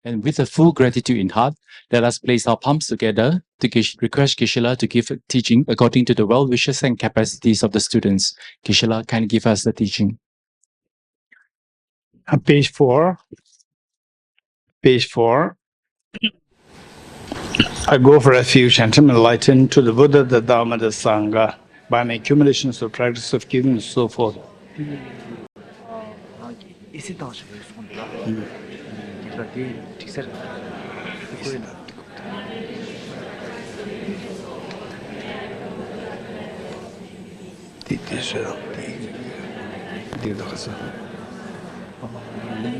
And with a full gratitude in heart, let us place our palms together to request Geshe to give a teaching according to the well wishes and capacities of the students. Geshe, can you give us the teaching? Page 4. Page 4. I go for refuge and am enlightened to the Buddha, the Dharma, the Sangha, by my accumulations of practice of giving and so forth.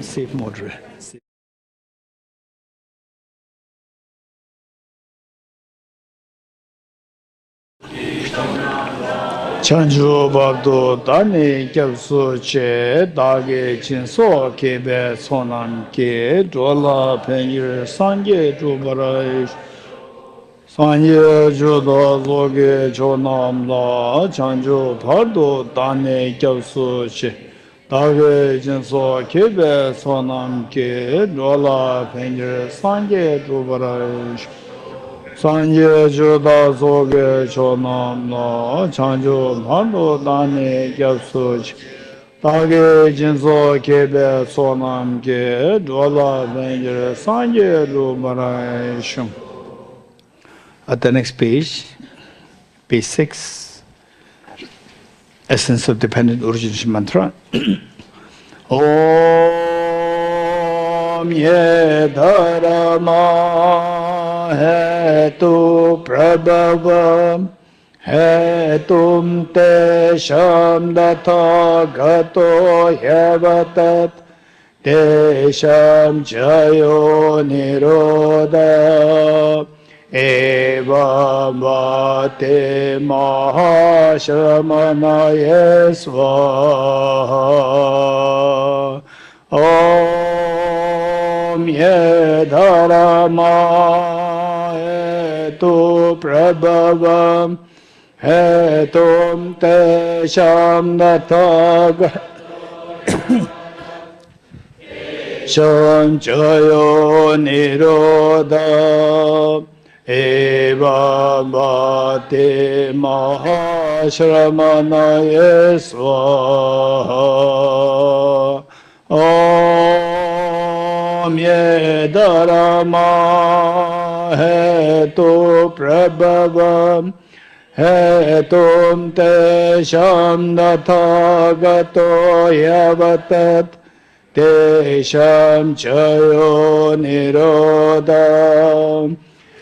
Safe moderate. Chanju Babdo Dani Kyabsu Che Dage Chinso Kebe Sonam Ke Dola Penir Sanje Jubarai Sanje Judo Loge Jonam La Chanju Pardo Dani Kyabsu Che Dage Chinso Kebe Sonam Ke Dola Penir Sanje Jubarai Sanje Juda Zoge Chonam La Chanju Mando Dani Gyapsuch Dage Jinso Kebe Sonam Ge Dwala Venjere Sanje Lumarai Shum. At the next page, page 6, Essence of Dependent Origination Mantra. Om Ye Dharma Hetu Prabhavam Hetum Te Sham Datha Gato Yavatat Te Sham Jayo Niroda Eva Mate Mahashramana Yesva Om Ye Dharma Tu Prabhavam Hetum Te Sham Natag Sham Jayo Niroda Eva Mate Mahashramana Yesva Om Ye Dharma Hetu Prabhavam Hetum Te Sham Nathagato Yavatat Te Sham Chayo Nirodam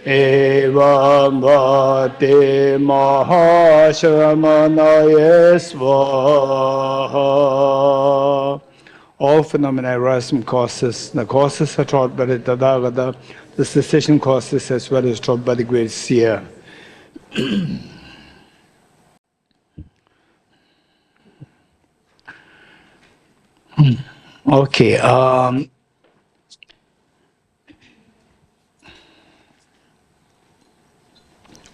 Evam Vate Mahashramana Yesva. All phenomena arise from causes. The causes are taught by the Tathagata, the cessation causes as well as taught by the great seer. Okay.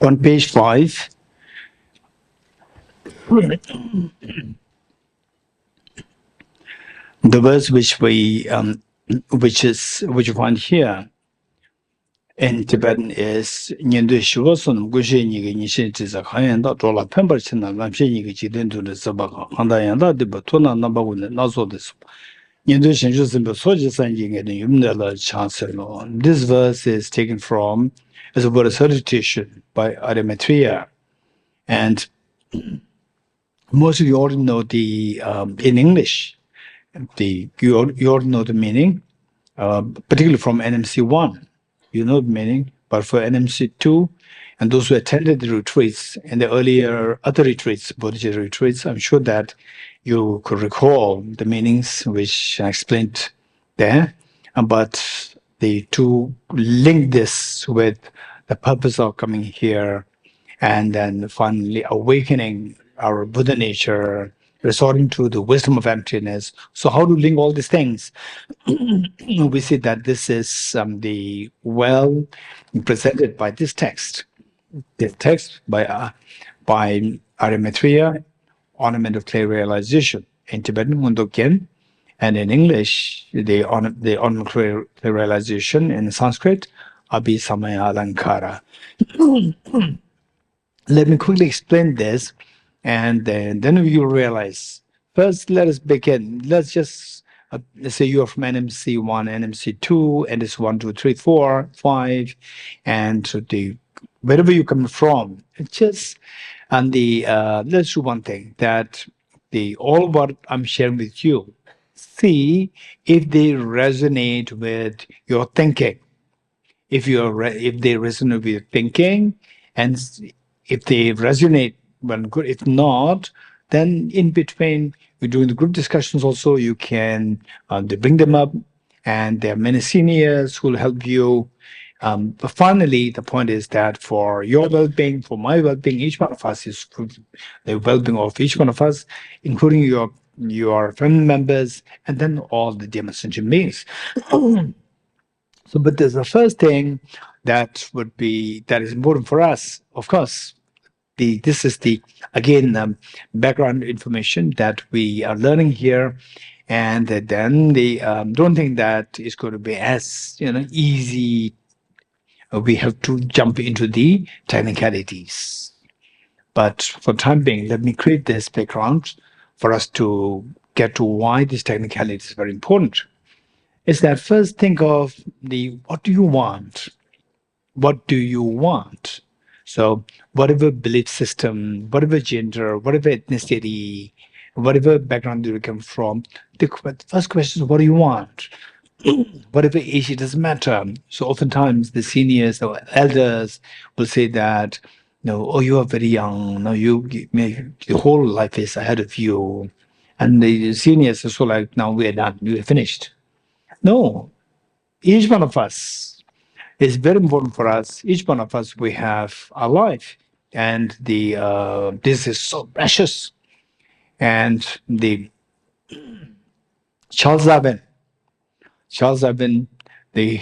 On page 5, the verse which we which you find here in Tibetan is Nyendu Shivasun Geshe Niga Nishin Tiza Hayanda Dola Pember China Lamshi Niga Jiden to the Sabaka Handayanda de Batuna Nabawun Nazo this Nyendu Shinjusim Soji Sanjing and Yumnella Chancellor. This verse is taken from as a word salutation by Arimatria, and most of you already know the in English. You already know the meaning, particularly from NMC 1. You know the meaning, but for NMC 2, and those who attended the retreats and the earlier other retreats, Bodhicitta retreats, I'm sure that you could recall the meanings which I explained there. But to link this with the purpose of coming here and then finally awakening our Buddha nature, resorting to the wisdom of emptiness. So how to link all these things? We see that this is the well presented by this text. The text by Arimatria, Ornament of Clear Realization in Tibetan Mundokyen, And in English, the onomatopoeic realization in Sanskrit, abhisamaya alankara. Let me quickly explain this, and then you realize. First, let us begin. Let's just let's say you're from NMC 1, NMC 2, and it's 1, 2, 3, 4, 5, and the wherever you come from. Just and the let's do one thing that the all what I'm sharing with you. See if they resonate with your thinking. If they resonate with your thinking, and if they resonate, well, good. If not, then in between, we're doing the group discussions also. You can they bring them up, and there are many seniors who will help you. But finally, the point is that for your well-being, for my well-being, each one of us is for the well-being of each one of us, including your family members, and then all the dear messenger beings. So, but there's the first thing that is important for us. Of course, this is the again background information that we are learning here, and then the don't think that is going to be as easy. We have to jump into the technicalities. But for the time being, let me create this background for us to get to why this technicality is very important. Is that first think of the what do you want? What do you want? So whatever belief system, whatever gender, whatever ethnicity, whatever background you come from, the first question is what do you want? Whatever age, it doesn't matter. So oftentimes the seniors or elders will say that, no, oh, you are very young. No, the whole life is ahead of you. And the seniors are so like, now we are done. We are finished. No, each one of us is very important for us. Each one of us, we have our life, and the this is so precious. And the Charles Darwin, Charles Darwin, the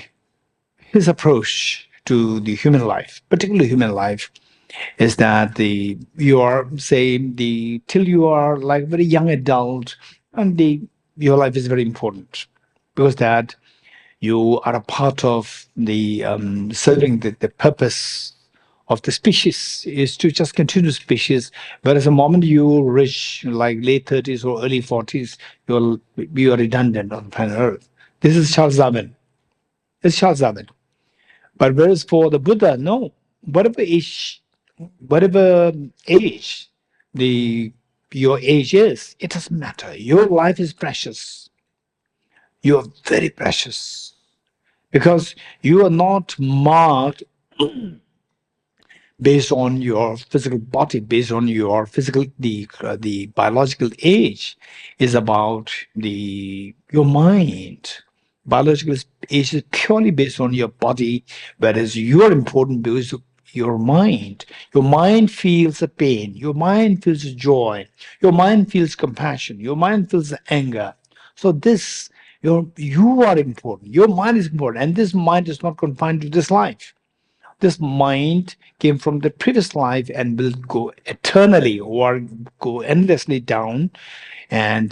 his approach to the human life, particularly human life, is that the you are say the till you are like very young adult, and the your life is very important because that you are a part of the serving the purpose of the species is to just continue species. Whereas the moment you reach like late 30s or early 40s, you are redundant on planet Earth. This is Charles Darwin. It's Charles Darwin. But whereas for the Buddha, no, whatever age the your age is, it doesn't matter. Your life is precious. You are very precious because you are not marked based on your physical body, based on your physical the biological age. Is about the your mind. Biological age is purely based on your body, whereas you are important because of your mind. Your mind feels the pain. Your mind feels the joy. Your mind feels compassion. Your mind feels the anger. So this you are important. Your mind is important, and this mind is not confined to this life. This mind came from the previous life and will go eternally or go endlessly down. And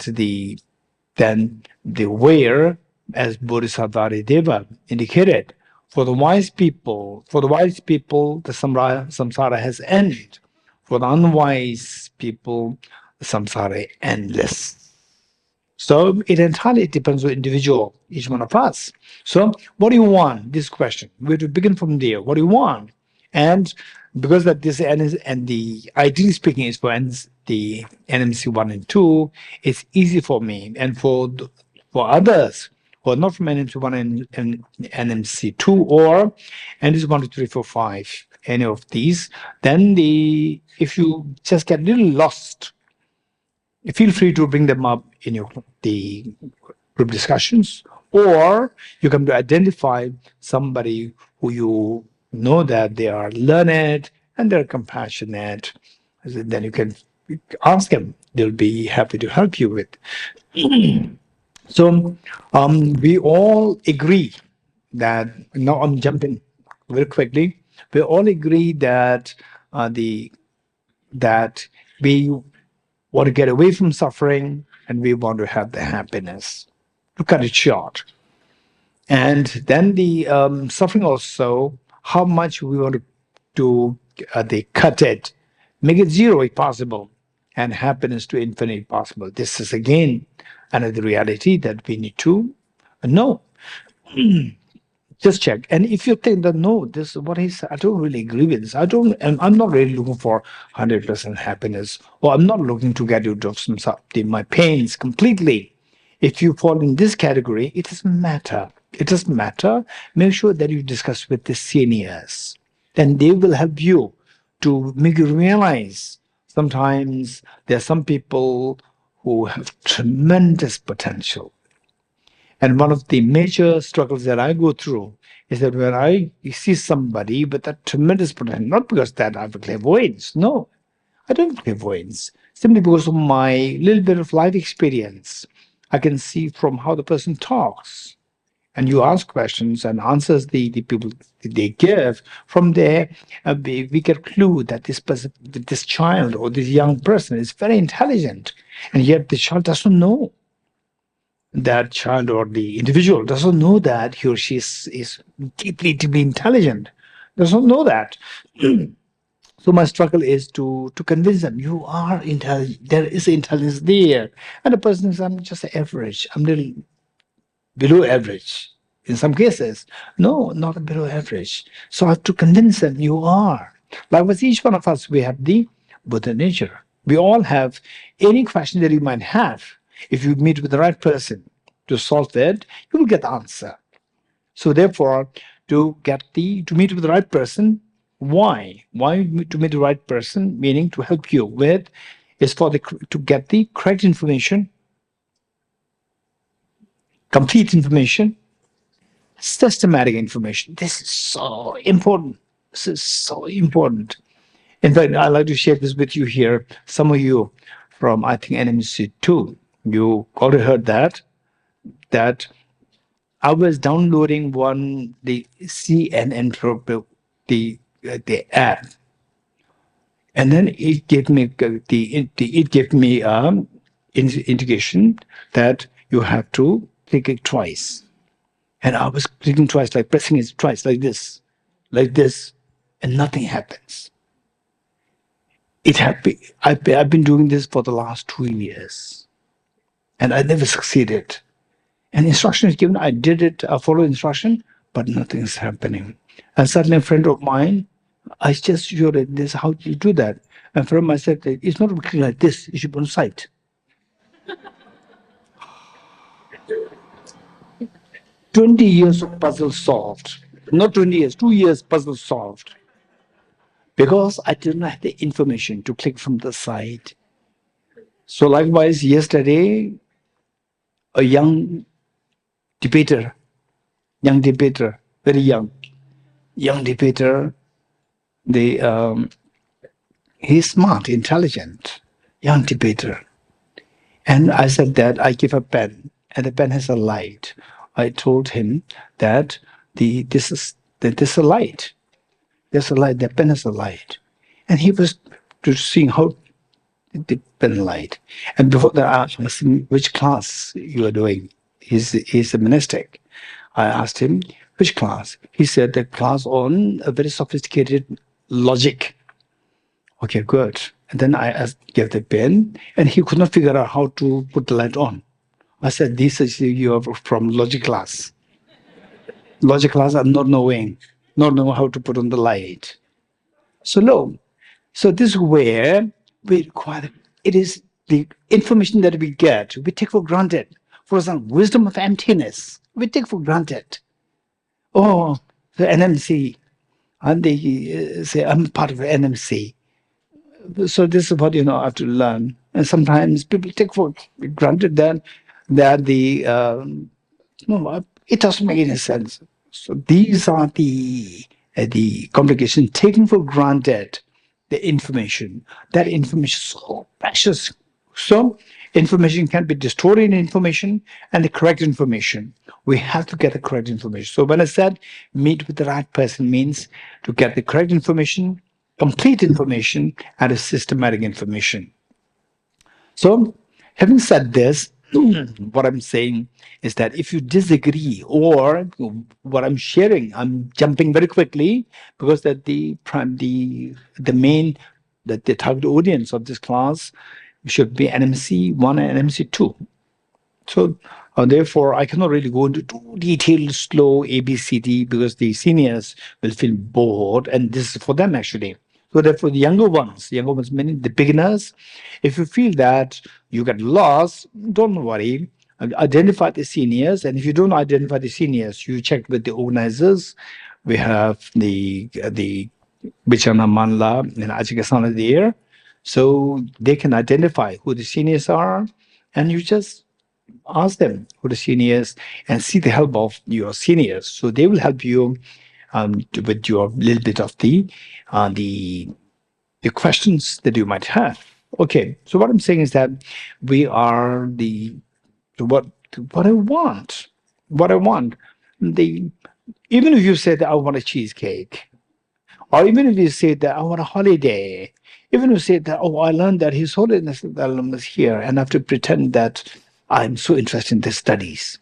then the where, as Bodhisattva Deva indicated, for the wise people, the samsara has ended. For the unwise people, the samsara is endless. So it entirely depends on individual, each one of us. So what do you want? This question. We have to begin from there. What do you want? And because that this and the ideally speaking is for the NMC 1 and 2, it's easy for me. And for others who are not from NMC 1 and NMC 2 or NMC 1, 2, 3, 4, 5, any of these, then if you just get a little lost, feel free to bring them up in the group discussions, or you come to identify somebody who you know that they are learned and they're compassionate. Then you can ask them. They'll be happy to help you with. So we all agree that now I'm jumping very quickly. We all agree that that we want to get away from suffering and we want to have the happiness. to cut it short. And then the suffering also, how much we want to they cut it, make it zero if possible, and happiness to infinite possible. This is again another reality that we need to know. Just check. And if you think that no, this is what he said, I don't really agree with this. I'm not really looking for 100% happiness, or I'm not looking to get rid of my pains completely. If you fall in this category, it doesn't matter. It doesn't matter. Make sure that you discuss with the seniors. Then they will help you to make you realize sometimes there are some people who have tremendous potential. And one of the major struggles that I go through is that when I see somebody with a tremendous potential, not because that I have clairvoyance, no, I don't have clairvoyance, simply because of my little bit of life experience. I can see from how the person talks. And you ask questions and answers the people they give. From there, we get a clue that this person, this child or this young person is very intelligent. And yet the child doesn't know. That child or the individual doesn't know that he or she is deeply, deeply intelligent. Doesn't know that. So my struggle is to convince them you are intelligent. There is intelligence there, and the person is I'm just average. I'm little below average. In some cases, no, not below average. So I have to convince them you are. Likewise, each one of us we have the Buddha nature. We all have any question that you might have. If you meet with the right person to solve it, you will get the answer. So therefore, to meet with the right person, why? Why to meet the right person? Meaning to help you with is to get the correct information, complete information, systematic information. This is so important. This is so important. In fact, I'd like to share this with you here. Some of you from, I think, NMC 2, you already heard that I was downloading the CNN the app, and then it gave me indication that you have to click it twice, and I was clicking twice, like pressing it twice, like this, and nothing happens. I've been doing this for the last 2 years, and I never succeeded. And instruction is given. I did it, I follow instruction, but nothing is happening. And suddenly a friend of mine, I just showed it, this, how do you do that? And friend of mine said, it's not working like this, you should be on site. 20 years of puzzle solved. Not 20 years, 2 years puzzle solved. Because I didn't have the information to click from the side. So likewise, yesterday, a young debater, very young debater, he's smart, intelligent, young debater. And I said that I give a pen, and the pen has a light. I told him that this is a light. There's a light, the pen has a light. And he was just seeing how the pen light. And before that, I asked him which class you are doing. He's a monastic. I asked him which class. He said the class on a very sophisticated logic. Okay, good. And then I gave the pen, and he could not figure out how to put the light on. I said, this is you are from logic class. Logic class, I'm not knowing how to put on the light. So no. So this is where we require, it is the information that we get, we take for granted. For example, wisdom of emptiness, we take for granted. Oh, the NMC, and they say, I'm part of the NMC. So this is what, I have to learn. And sometimes people take for granted that no, it doesn't make any sense. So these are the complications, taking for granted the information. That information is so precious. So information can be distorted information and the correct information. We have to get the correct information. So when I said meet with the right person means to get the correct information, complete information, and a systematic information. So having said this, what I'm saying is that if you disagree, or what I'm sharing, I'm jumping very quickly because that the main that the target audience of this class should be NMC 1 and NMC 2. So therefore, I cannot really go into too detailed, slow ABCD because the seniors will feel bored, and this is for them actually. So therefore, the younger ones meaning the beginners, if you feel that you get lost, don't worry. Identify the seniors, and if you don't identify the seniors, you check with the organizers. We have the Bichana Manla and Ajikasana there, so they can identify who the seniors are, and you just ask them who the seniors and seek the help of your seniors. So they will help you with your little bit of the questions that you might have. Okay, so what I'm saying is that we are the what what I want, what I want. The Even if you say that I want a cheesecake, or even if you say that I want a holiday, even if you say that, oh, I learned that His Holiness the Dalai is here, and I have to pretend that I'm so interested in the studies.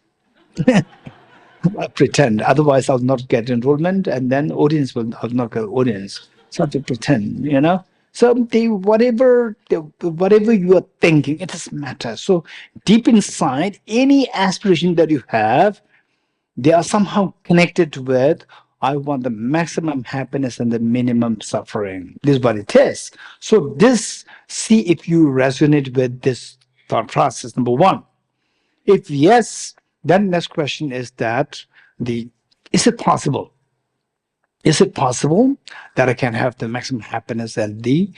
I pretend, otherwise I'll not get enrollment, and then audience will I'll not get audience. So I have to pretend, you know. So whatever you are thinking, it doesn't matter. So deep inside, any aspiration that you have, they are somehow connected with I want the maximum happiness and the minimum suffering. This is what it is. So this, see if you resonate with this thought process, number one. If yes, then next question is that the is it possible? Is it possible that I can have the maximum happiness and the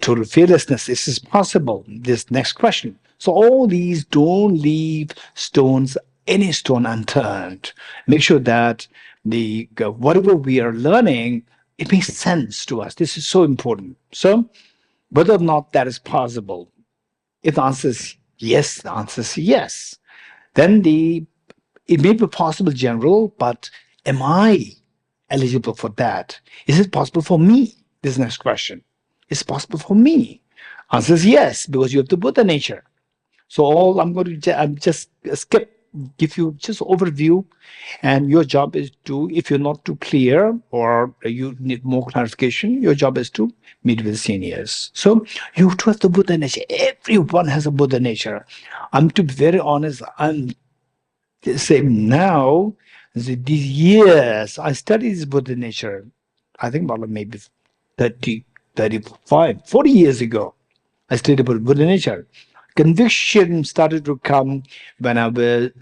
total fearlessness? Is this possible? This next question. So all these, don't leave any stone unturned. Make sure that the whatever we are learning, it makes sense to us. This is so important. So whether or not that is possible, if the answer is yes, the answer is yes. Then it may be possible general, but am I eligible for that? Is it possible for me? This next question. Is it possible for me? Answer is yes, because you have the Buddha nature. So all I'm going to I'm just give you just overview, and your job is to, if you're not too clear or you need more clarification, your job is to meet with seniors. So you have to have the Buddha nature. Everyone has a Buddha nature. I'm to be very honest, I'm saying now, these years, I studied this Buddha nature, I think about maybe 30, 35, 40 years ago. I studied about Buddha nature. Conviction started to come when I was,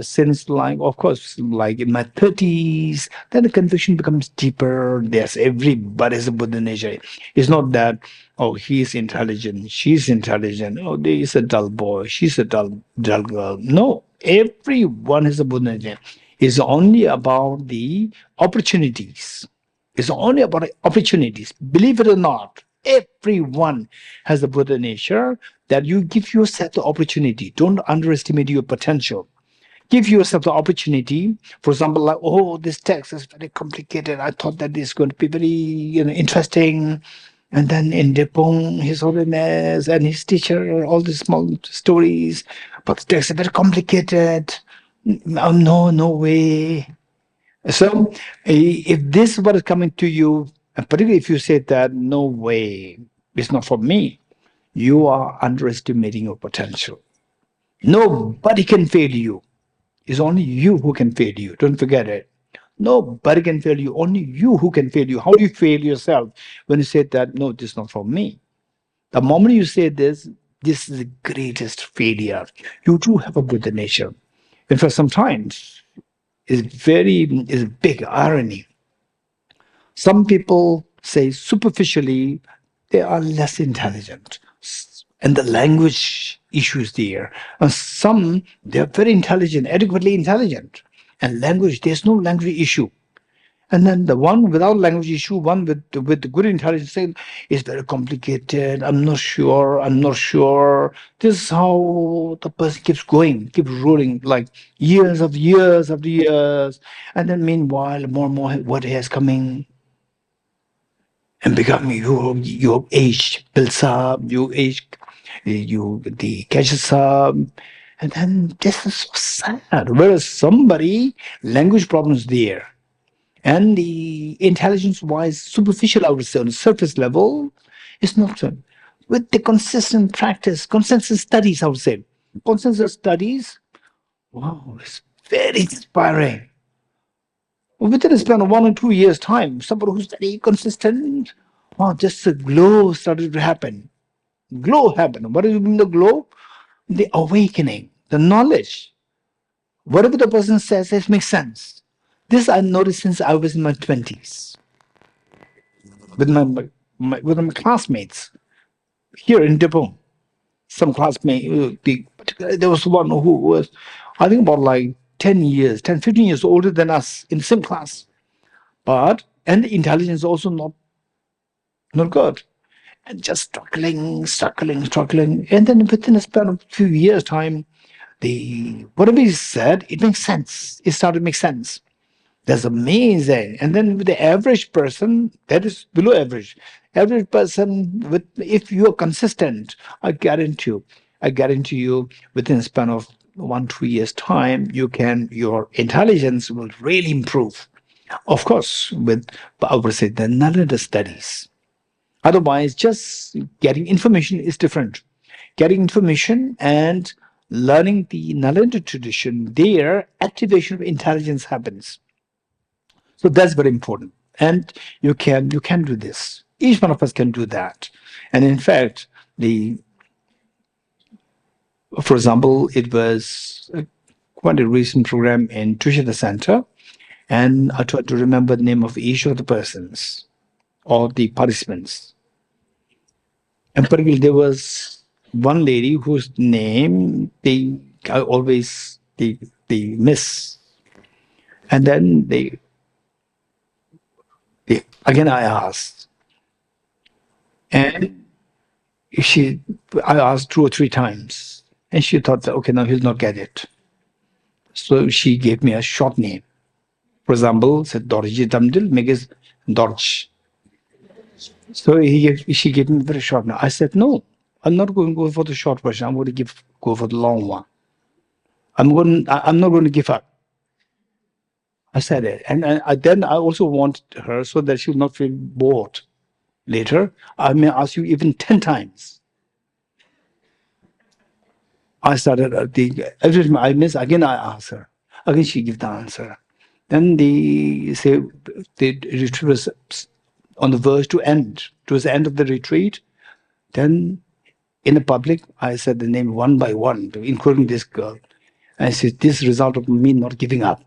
since like, of course, like in my 30s, then the conviction becomes deeper. There's everybody's a Buddha nature. It's not that, oh, he's intelligent, she's intelligent, oh, there is a dull boy, she's a dull girl. No, everyone is a Buddha nature. It's only about the opportunities. It's only about opportunities. Believe it or not, everyone has a Buddha nature, that you give yourself the opportunity. Don't underestimate your potential. Give yourself the opportunity. For example, like, oh, this text is very complicated. I thought that it's going to be very interesting. And then in Drepung, His Holiness and his teacher, all these small stories. But the text is very complicated. No, no way. So if this is what is coming to you, and particularly if you say that, no way, it's not for me, you are underestimating your potential. Nobody can fail you. It's only you who can fail you. Don't forget it. Nobody can fail you. Only you who can fail you. How do you fail yourself when you say that, no, this is not for me? The moment you say this is the greatest failure. You do have a Buddha nature. And for sometimes, is big irony. Some people say superficially they are less intelligent, and the language issues there. And some, they are very intelligent, adequately intelligent, and language, there's no language issue. And then the one without language issue, one with good intelligence, saying it's very complicated. I'm not sure. I'm not sure. This is how the person keeps going, keeps rolling, like years after years after years. And then meanwhile, more and more what is coming, and becoming your age builds up, your age, the catches up, And then this is so sad. Whereas somebody, language problems there, and the intelligence-wise, superficial, I would say, on the surface level, is not so. With the consistent practice, consistent studies, I would say, consistent studies, wow, it's very inspiring. Within a span of 1 or 2 years' time, somebody who's very consistent, wow, just a glow started to happen. Glow happened. What do you mean the glow? The awakening, the knowledge. Whatever the person says, it makes sense. This I noticed since I was in my 20s with my classmates here in Drepung. Some classmates, there was one who was, I think, about like 10 years, 10, 15 years older than us in the same class. And the intelligence also not good. And just struggling. And then within a span of a few years' time, whatever he said, it makes sense. It started to make sense. That's amazing. And then with the average person, that is below average person, if you are consistent, I guarantee you, within a span of 1 2 years time, your intelligence will really improve. Of course, I would say the knowledge studies. Otherwise, just getting information is different. Getting information and learning the Nalanda tradition, there activation of intelligence happens. So that's very important. And you can do this. Each one of us can do that. And in fact, for example, it was quite a recent program in Tushita Center, and I tried to remember the name of each of the persons or the participants. And particularly, there was one lady whose name I always they miss, and then again I asked, and I asked 2 or 3 times, and she thought that okay, now he'll not get it, so she gave me a short name. For example, said Dorji Damdul, Megas Dorj. So she gave me a very short name. I said no, I'm not going to go for the short version. I'm going to go for the long one. I'm not going to give up. I said it. And then I also want her so that she'll not feel bored later. I may ask you even 10 times. I started every time I miss, again I ask her. Again she gives the answer. Then the retreat was on the verge to end. Towards the end of the retreat, then in the public, I said the name one by one, including this girl. I said, this result of me not giving up.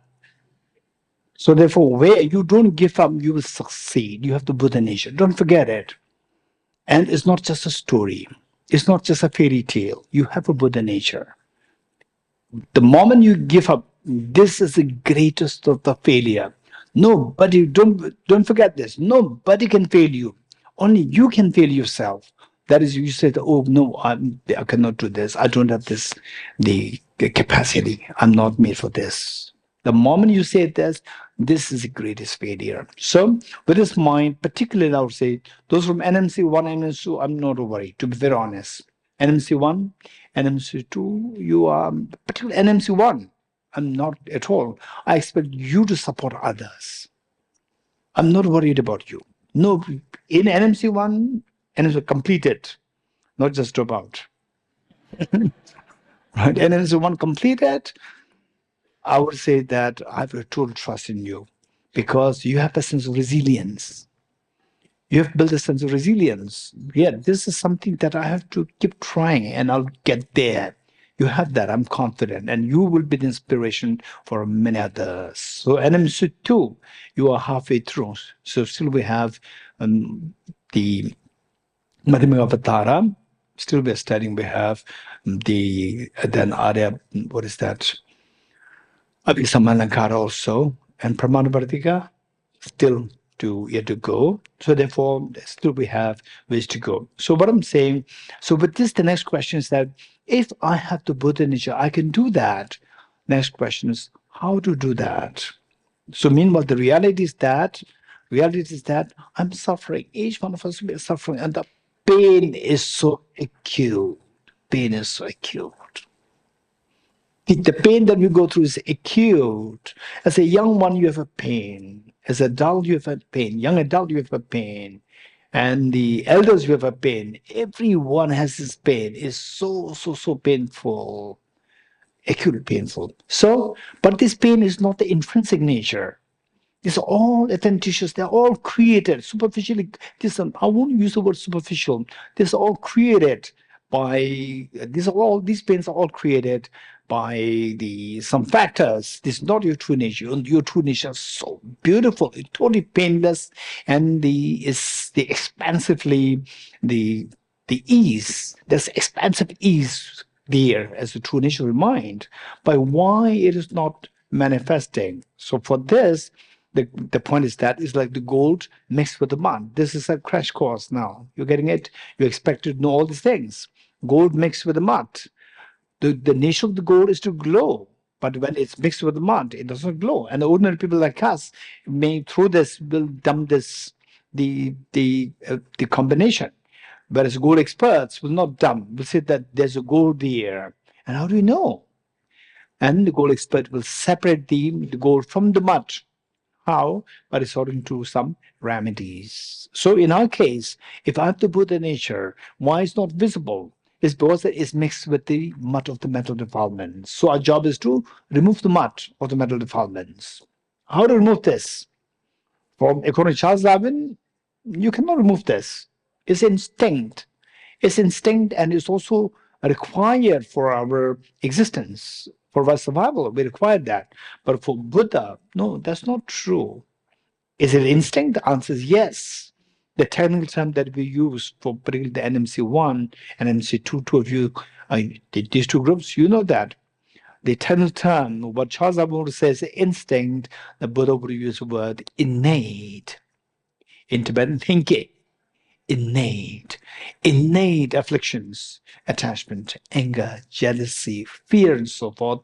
So therefore, where you don't give up, you will succeed. You have the Buddha nature. Don't forget it. And it's not just a story. It's not just a fairy tale. You have a Buddha nature. The moment you give up, this is the greatest of the failure. Nobody, don't forget this. Nobody can fail you. Only you can fail yourself. That is, you say, oh no, I cannot do this. I don't have the capacity. I'm not made for this. The moment you say this is the greatest failure. So with this mind, particularly I would say, those from NMC 1 and NMC 2, I'm not worried, to be very honest. NMC 1, NMC 2, you are, particularly NMC 1, I'm not at all. I expect you to support others. I'm not worried about you. No, in NMC 1, NMC completed, not just drop out. Right? NMC 1 completed, I would say that I have a total trust in you because you have a sense of resilience. You have built a sense of resilience. Yeah, this is something that I have to keep trying and I'll get there. You have that, I'm confident, and you will be the inspiration for many others. So NMC 2, you are halfway through. So still we have the Madhyamaka Avatara, still we're studying. We have then Arya, what is that? Abhisamalankara also, and Pramanavartika still yet to go. So therefore, still we have ways to go. So what I'm saying, so with this, the next question is that if I have the Buddha nature, I can do that. Next question is how to do that. So meanwhile, the reality is that I'm suffering. Each one of us is suffering, and the pain is so acute. Pain is so acute. The pain that we go through is acute. As a young one, you have a pain. As an adult, you have a pain. Young adult, you have a pain. And the elders, you have a pain. Everyone has this pain. It's so painful, acute painful. So, but this pain is not the intrinsic nature. These are all adventitious. They're all created superficially. I won't use the word superficial. These are all created by these pains are all created by some factors. This is not your true nature. Your true nature is so beautiful, it's totally painless, and the expansively the ease. There's expansive ease there as the true nature of mind. But why it is not manifesting? So for this, the point is that it's like the gold mixed with the mud. This is a crash course now. You're getting it? You expect to know all these things. Gold mixed with the mud. The nature of the gold is to glow. But when it's mixed with the mud, it doesn't glow. And the ordinary people like us may through this will dump this the combination. Whereas gold experts will not dump, will say that there's a gold there. And how do we know? And the gold expert will separate the gold from the mud. How? By resorting to some remedies. So in our case, if I have the Buddha nature, why it's not visible? It's because it is mixed with the mud of the mental defilements. So our job is to remove the mud of the mental defilements. How to remove this? According to Charles Darwin, you cannot remove this. It's instinct. It's instinct, and it's also required for our existence. For our survival, we require that. But for Buddha, no, that's not true. Is it instinct? The answer is yes. The technical term that we use for particularly the NMC1 and NMC2, two of you, these two groups, you know that. The technical term, what Charles Darwin says, instinct, the Buddha would use the word innate. In Tibetan, hinke. Innate afflictions, attachment, anger, jealousy, fear, and so forth.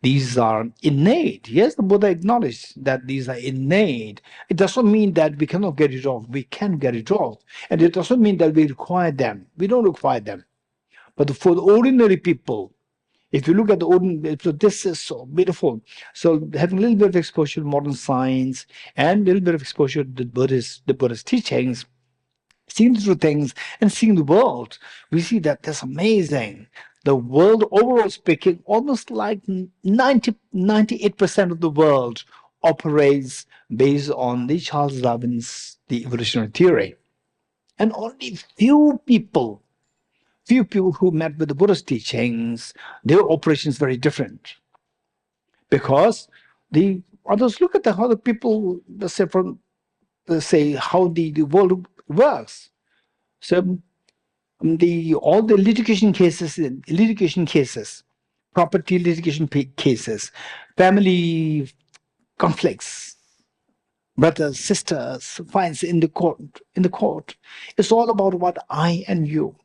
These are innate. Yes, the Buddha acknowledged that these are innate. It doesn't mean that we cannot get it off. We can get it off. And it doesn't mean that we require them. We don't require them. But for the ordinary people, if you look at the ordinary, so this is so beautiful. So having a little bit of exposure to modern science and a little bit of exposure to the Buddhist teachings, seeing through things and seeing the world, we see that that's amazing. The world, overall speaking, almost like 98% of the world operates based on the Charles Darwin's the evolutionary theory. And only few people who met with the Buddhist teachings, their operation is very different. Because the others look at how the people, let's say how the world works. So all the litigation cases, property litigation cases, family conflicts, brothers, sisters, fights in the court. It's all about what I and you.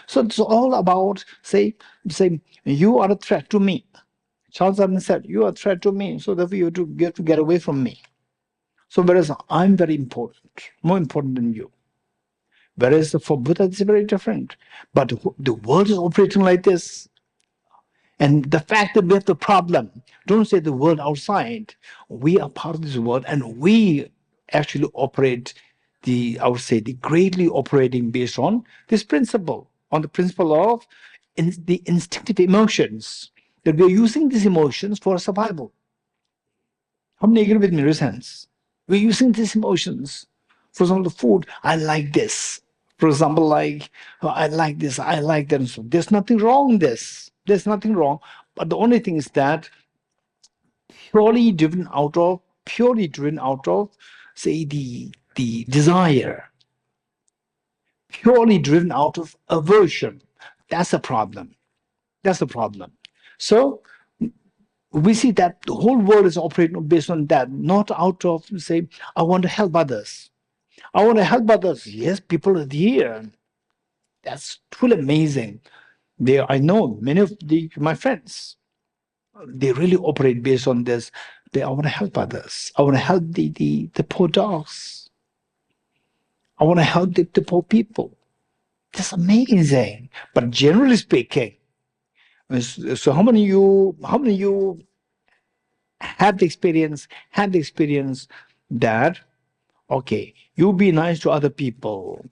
So it's all about say you are a threat to me. Charles Darwin said, you are a threat to me, so therefore you have to get away from me. So whereas I'm very important, more important than you. Whereas for Buddha, it's very different. But the world is operating like this. And the fact that we have the problem, don't say the world outside. We are part of this world, and we actually operate the greatly operating based on this principle, on the principle of the instinctive emotions, that we are using these emotions for survival. How many agree with me, raise hands? We're using these emotions. For example, the food, I like this. For example, like, oh, I like this, I like that. And so there's nothing wrong with this. There's nothing wrong. But the only thing is that purely driven out of, say, the desire, purely driven out of aversion. That's a problem. That's a problem. So we see that the whole world is operating based on that, not out of, say, I want to help others. I want to help others. Yes, people are here. That's truly amazing. I know many of my friends, they really operate based on this. I want to help others. I want to help the poor dogs. I want to help the poor people. That's amazing. But generally speaking, So how many you had the experience that, okay, you be nice to other people,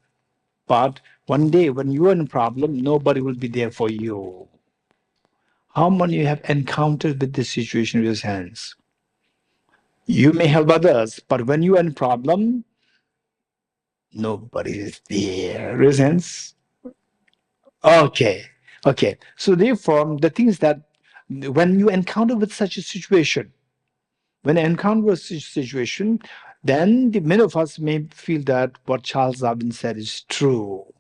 but one day when you're in a problem, nobody will be there for you. How many you have encountered with this situation with your hands? You may help others, but when you are in a problem, nobody is there. Raise hands. Okay. Okay. So therefore, the thing is that when you encounter with such a situation, then the many of us may feel that what Charles Darwin said is true.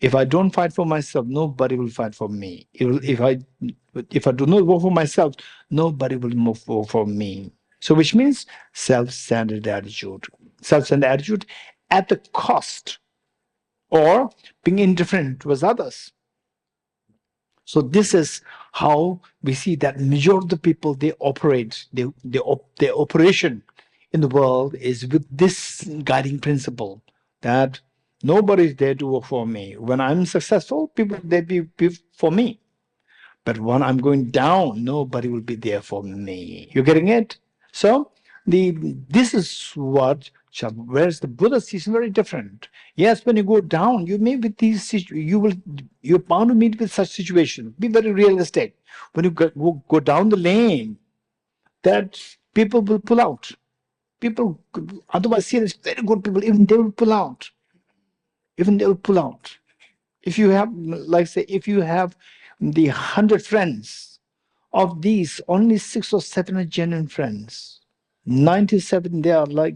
If I don't fight for myself, nobody will fight for me. If I do not work for myself, nobody will move for me. So which means self-centered attitude. Self-centered attitude at the cost or being indifferent towards others. So this is how we see that majority of the people they operate, their operation in the world is with this guiding principle that nobody is there to work for me. When I'm successful, people they be for me. But when I'm going down, nobody will be there for me. You're getting it? So this is what whereas the Buddha sees very different. Yes, when you go down, you may with these you're bound to meet with such situations. Be very realistic. When you go down the lane, that people will pull out. People otherwise see as very good people, even they will pull out. Even they will pull out. If you have, like say, if you have the 100 friends, of these, only 6 or 7 are genuine friends. 97, they are like,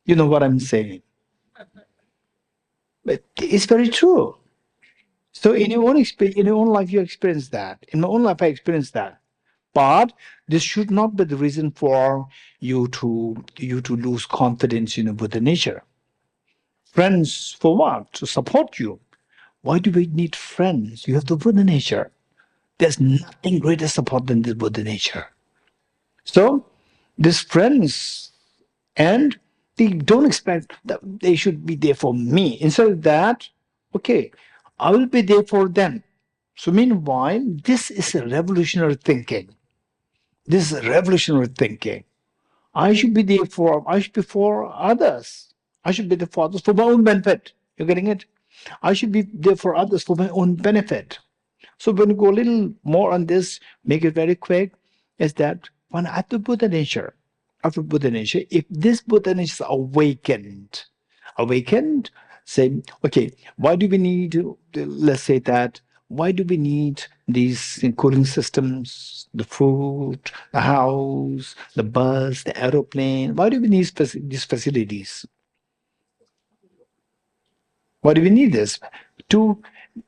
you know what I'm saying. But it's very true. So in your own experience, in your own life, you experience that. In my own life, I experienced that. But this should not be the reason for you to lose confidence in Buddha nature. Friends for what? To support you. Why do we need friends? You have the Buddha nature. There's nothing greater support than the Buddha nature. So these friends, and they don't expect that they should be there for me. Instead of that, okay, I will be there for them. So meanwhile, this is a revolutionary thinking. This is a revolutionary thinking. I should be there for, I should be for others. I should be there for others for my own benefit. You're getting it? I should be there for others for my own benefit. So when you go a little more on this, make it very quick, is that when after Buddha nature, if this Buddha nature is awakened, say, okay, why do we need, let's say that, why do we need these cooling systems, the food, the house, the bus, the aeroplane? Why do we need these facilities? Why do we need this? To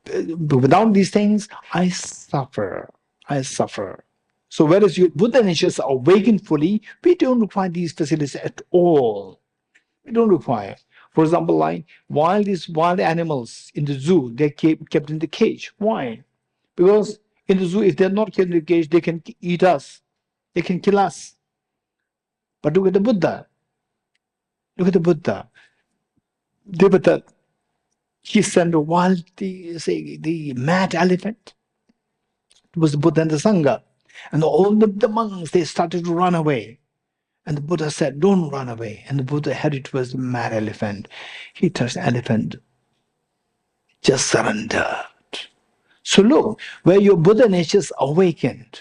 without these things, I suffer. I suffer. So whereas your Buddha nature is awakened fully, we don't require these facilities at all. We don't require. For example, like these wild animals in the zoo, they're kept in the cage. Why? Because in the zoo, if they're not kept in the cage, they can eat us. They can kill us. But look at the Buddha. Look at the Buddha. Devata, he sent a wild, the mad elephant. It was the Buddha and the Sangha. And all the monks, they started to run away. And the Buddha said, don't run away. And the Buddha headed towards the mad elephant. He touched the elephant, just surrendered. So look, where your Buddha nature is awakened.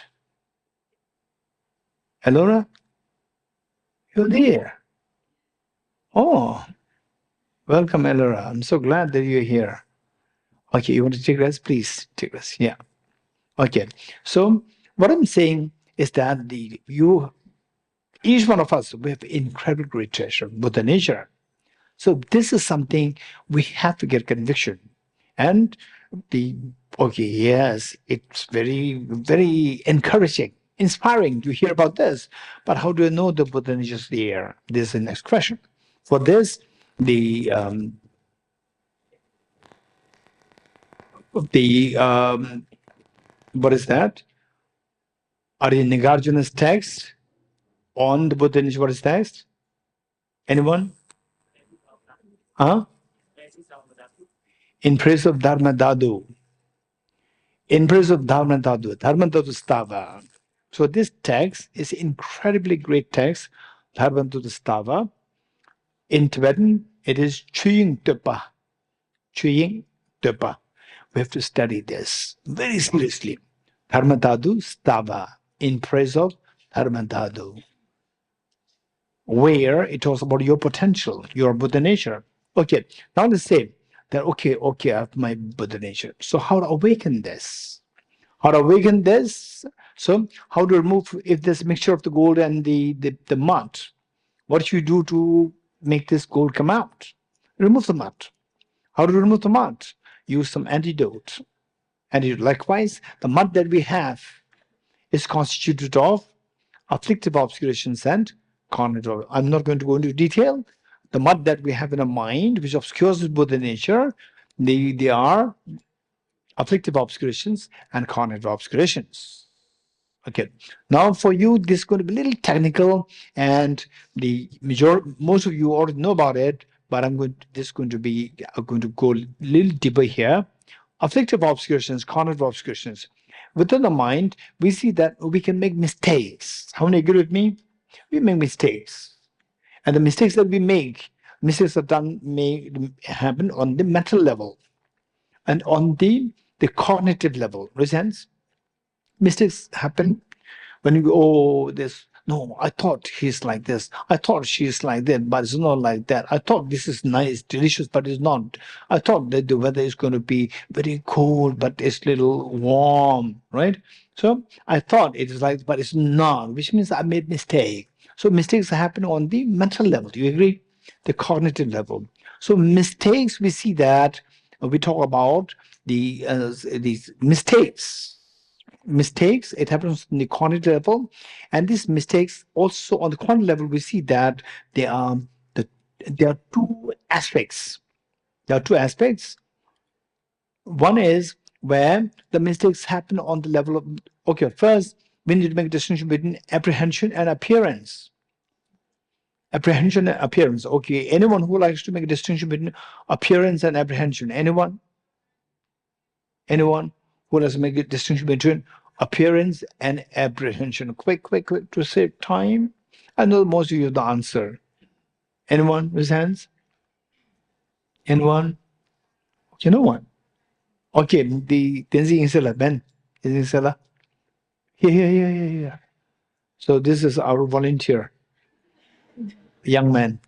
Elora, you're there. Oh, welcome, Elora. I'm so glad that you're here. Okay, you want to take rest? Please take rest. Yeah. Okay. So what I'm saying is that each one of us, we have incredible great treasure, Buddha nature. So this is something we have to get conviction. And yes, it's very, very encouraging, inspiring to hear about this. But how do you know the Buddha is just there? This is the next question. For this, what is that? Are in Nagarjuna's text on the Buddha what is text? Anyone? Huh? In praise of Dharma Dadu. in praise of Dharmadhatu Stava. So this text is incredibly great text, Dharmadhatu Stava. In Tibetan, it is Chuying Tepa. Chuying Tepa. We have to study this very seriously. Dharmadhatu Stava, in praise of Dharmadhatu, where it talks about your potential, your Buddha nature. Okay, now let's say that, okay, I have my Buddha nature. So how to awaken this? How to awaken this? So how to remove, if there's a mixture of the gold and the mud, what should you do to make this gold come out? Remove the mud. How to remove the mud? Use some antidote. Likewise, the mud that we have is constituted of afflictive obscurations and cognitive. I'm not going to go into detail. The mud that we have in our mind, which obscures Buddha nature, they are afflictive obscurations and cognitive obscurations. Okay, now for you, this is going to be a little technical, and most of you already know about it, but I'm going to go a little deeper here. Afflictive obscurations, cognitive obscurations. Within the mind, we see that we can make mistakes. How many agree with me? We make mistakes. And the mistakes that we make, mistakes may happen on the mental level and on the cognitive level. Understands? Mistakes happen when you go, no, I thought he's like this. I thought she's like that, but it's not like that. I thought this is nice, delicious, but it's not. I thought that the weather is going to be very cold, but it's a little warm, right? So I thought it is like, but it's not, which means I made mistake. So mistakes happen on the mental level. Do you agree? The cognitive level. So mistakes, we see that we talk about these mistakes. Mistakes, it happens on the cognitive level, and these mistakes also on the cognitive level, we see that there are two aspects. There are two aspects. One is where the mistakes happen on the level of, okay, first we need to make a distinction between apprehension and appearance. Apprehension and appearance. Okay, anyone who likes to make a distinction between appearance and apprehension? Anyone who does make a distinction between appearance and apprehension? Quick to save time. I know most of you have the answer. Anyone with hands? Anyone? Okay, no one. Okay, the Tenzi Insela, Ben. Insela. Here. So this is our volunteer, young man.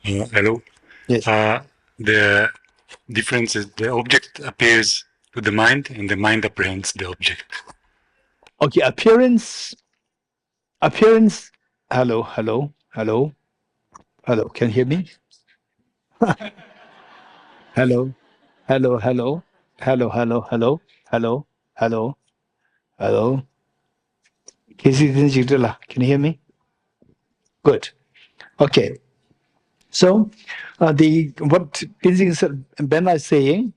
Hello. Yes. The difference is the object appears to the mind and the mind apprehends the object. Okay, appearance. Hello. Can you hear me? Hello. Can you hear me? Good. Okay. So what Ben is saying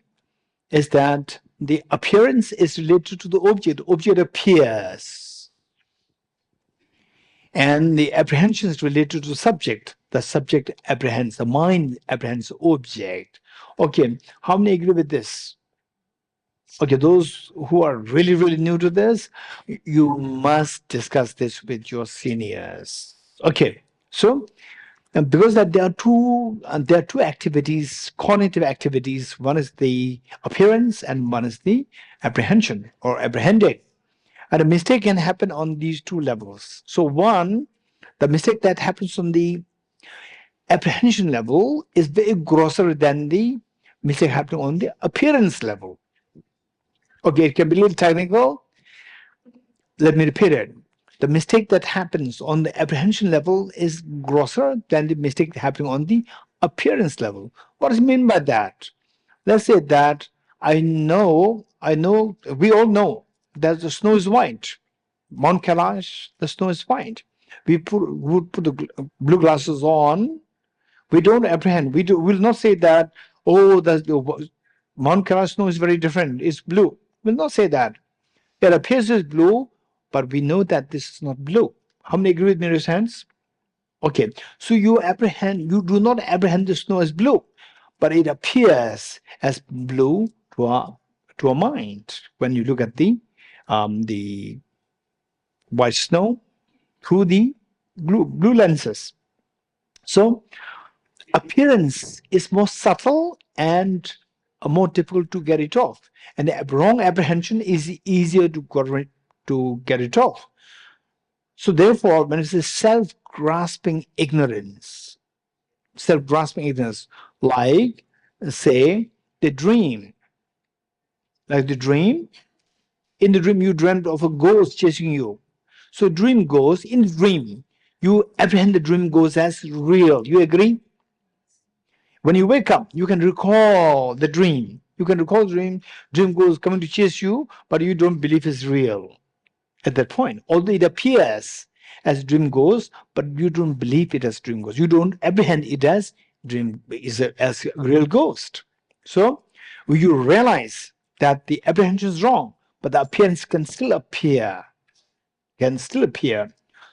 is that the appearance is related to the object. The object appears. And the apprehension is related to the subject. The subject apprehends. The mind apprehends the object. Okay, how many agree with this? Okay, those who are really, really new to this, you must discuss this with your seniors. Okay, so because that there are two activities, cognitive activities. One is the appearance and one is the apprehension or apprehending. And a mistake can happen on these two levels. So one, the mistake that happens on the apprehension level is very grosser than the mistake happening on the appearance level. Okay, it can be a little technical. Let me repeat it. The mistake that happens on the apprehension level is grosser than the mistake happening on the appearance level. What does it mean by that? Let's say that we all know that the snow is white. Mount Kailash, the snow is white. We would put the blue glasses on. We don't apprehend. We'll not say that, oh, the Mount Kailash snow is very different. It's blue. We'll not say that. It appears as blue, but we know that this is not blue. How many agree with me, raise hands? Okay, so you do not apprehend the snow as blue, but it appears as blue to a mind when you look at the white snow through the blue lenses. So appearance is more subtle and more difficult to get it off, and the wrong apprehension is easier to get it off. So therefore, when it says self-grasping ignorance, like say the dream, like the dream. In the dream, you dreamt of a ghost chasing you. So dream ghost, in the dream, you apprehend the dream ghost as real. You agree? When you wake up, you can recall the dream. You can recall the dream ghost coming to chase you, but you don't believe it's real at that point. Although it appears as dream ghost, but you don't believe it as dream ghost. You don't apprehend it as as a real ghost. So you realize that the apprehension is wrong, but the appearance can still appear.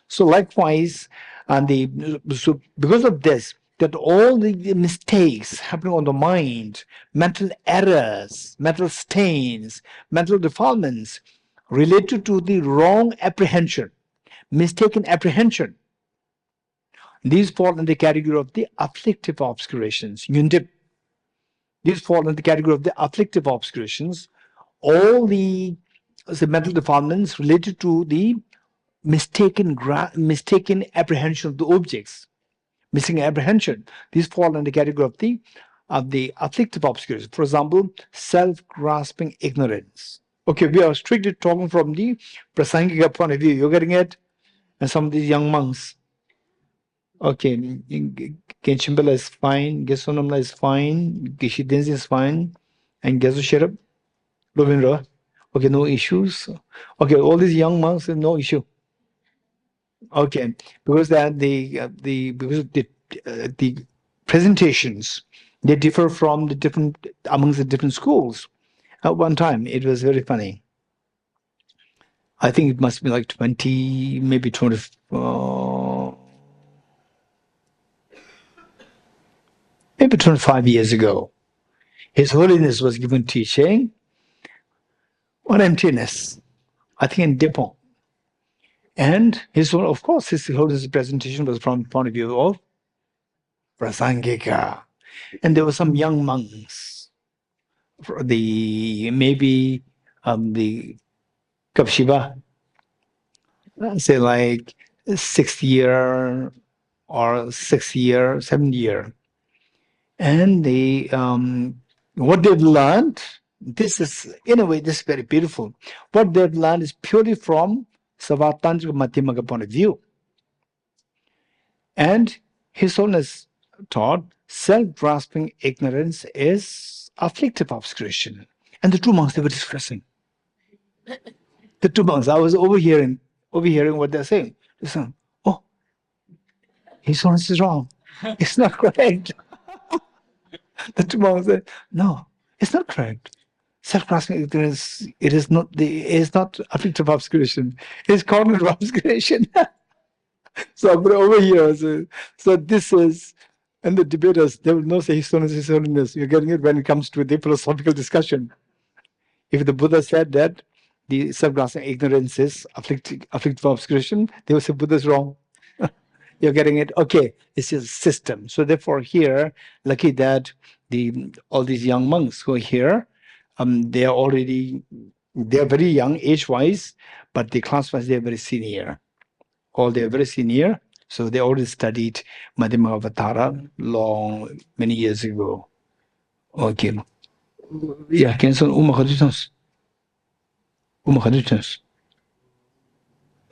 So likewise, so because of this, that all the mistakes happening on the mind, mental errors, mental stains, mental defilements related to the wrong apprehension, mistaken apprehension, these fall in the category of the afflictive obscurations. These fall in the category of the afflictive obscurations. All the mental defilements related to the mistaken apprehension of the objects, missing apprehension. These fall in the category of the afflictive obscurations. For example, self-grasping ignorance. Okay, we are strictly talking from the Prasangika point of view. You're getting it? And some of these young monks. Okay, Genchimbala is fine, Gesonamla is fine, Geshe is fine, and Gesu Sherab, Lovindra. Okay, no issues. Okay, all these young monks, no issue. Okay, because the presentations, they differ from amongst the different schools. At one time, it was very funny. I think it must be like 20, maybe 20. Maybe 25 years ago, His Holiness was given teaching on emptiness, I think in Drepung. And of course, His Holiness' presentation was from the point of view of Prasangika. And there were some young monks, the Kapshiva, say like 6th year or 6th year, 7th year. And what they've learned, this is, in a way, this is very beautiful. What they've learned is purely from Savatantrika Madhyamaka point of view. And His Holiness taught self-grasping ignorance is afflictive obscuration. And the two monks, they were discussing. The two monks, I was overhearing what they're saying. They're saying, oh, His Holiness is wrong. It's not correct. The two monks said, no, it's not correct. Self-grasping ignorance, it is not afflictive obscuration. It's cognitive obscuration. So I'm over here. So this is, and the debaters, they will not say His Holiness. You're getting it when it comes to the philosophical discussion. If the Buddha said that the self-grasping ignorance is afflictive obscuration, they will say Buddha's wrong. You're getting it? Okay, it's a system. So therefore here, lucky that all these young monks who are here, they are very young age-wise, but the class-wise, they're very senior. They're very senior. So they already studied Madhyamavatara many years ago. Okay. Yeah, can you